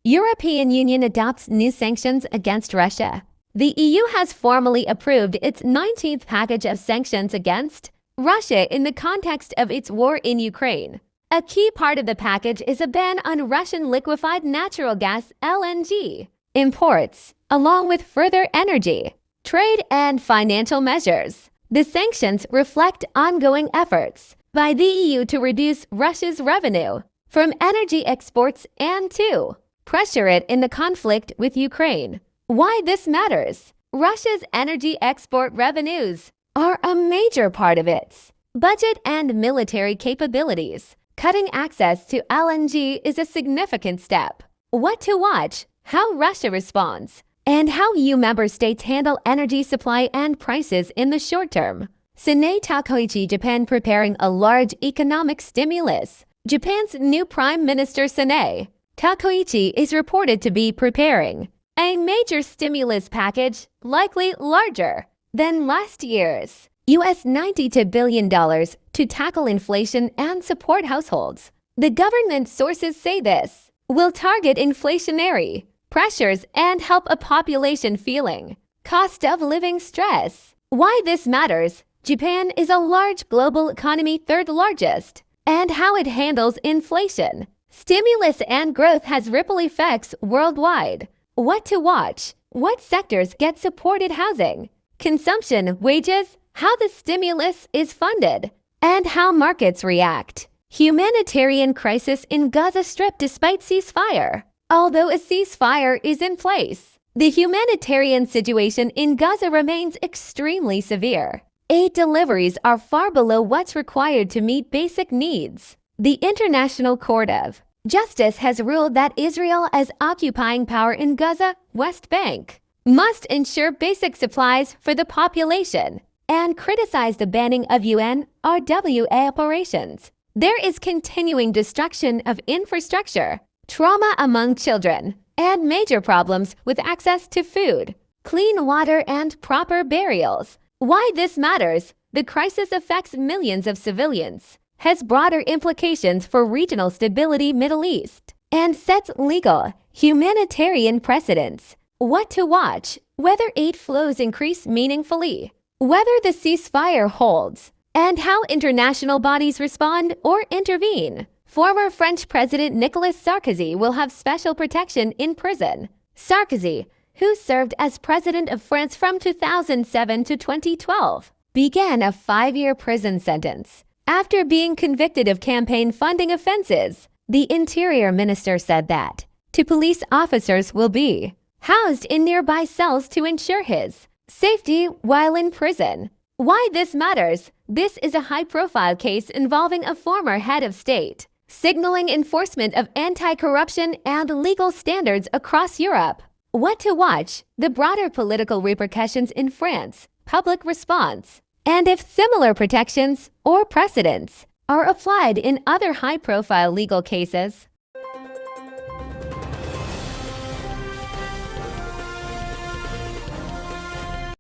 European Union adopts new sanctions against Russia. The EU has formally approved its 19th package of sanctions against Russia in the context of its war in Ukraine. A key part of the package is a ban on Russian liquefied natural gas (LNG) imports, along with further energy, trade, and financial measures. The sanctions reflect ongoing efforts by the EU to reduce Russia's revenue from energy exports and to pressure it in the conflict with Ukraine. Why this matters? Russia's energy export revenues are a major part of its budget and military capabilities. Cutting access to LNG is a significant step. What to watch, how Russia responds, and how EU member states handle energy supply and prices in the short term. Sanae Takaichi, Japan preparing a large economic stimulus. Japan's new Prime Minister Sanae Takaichi is reported to be preparing a major stimulus package, likely larger than last year's $92 billion to tackle inflation and support households. The government sources say this will target inflationary pressures and help a population feeling cost of living stress. Why this matters? Japan is a large global economy, third largest, and how it handles inflation, stimulus, and growth has ripple effects worldwide. What to watch? What sectors get supported? Housing, consumption, wages, how the stimulus is funded, and how markets react. Humanitarian crisis in Gaza Strip despite ceasefire. Although a ceasefire is in place, the humanitarian situation in Gaza remains extremely severe. Aid deliveries are far below what's required to meet basic needs. The International Court of Justice has ruled that Israel, as occupying power in Gaza, West Bank, must ensure basic supplies for the population and criticized the banning of UNRWA operations. There is continuing destruction of infrastructure, trauma among children, and major problems with access to food, clean water, and proper burials. Why this matters? The crisis affects millions of civilians, has broader implications for regional stability in the Middle East, and sets legal, humanitarian precedents. What to watch? Whether aid flows increase meaningfully, whether the ceasefire holds, and how international bodies respond or intervene. Former French President Nicolas Sarkozy will have special protection in prison. Sarkozy, who served as president of France from 2007 to 2012, began a 5-year prison sentence after being convicted of campaign funding offenses. The Interior Minister said that two police officers will be housed in nearby cells to ensure his safety while in prison. Why this matters? This is a high-profile case involving a former head of state, signaling enforcement of anti-corruption and legal standards across Europe. What to watch? The broader political repercussions in France, public response, and if similar protections or precedents are applied in other high-profile legal cases.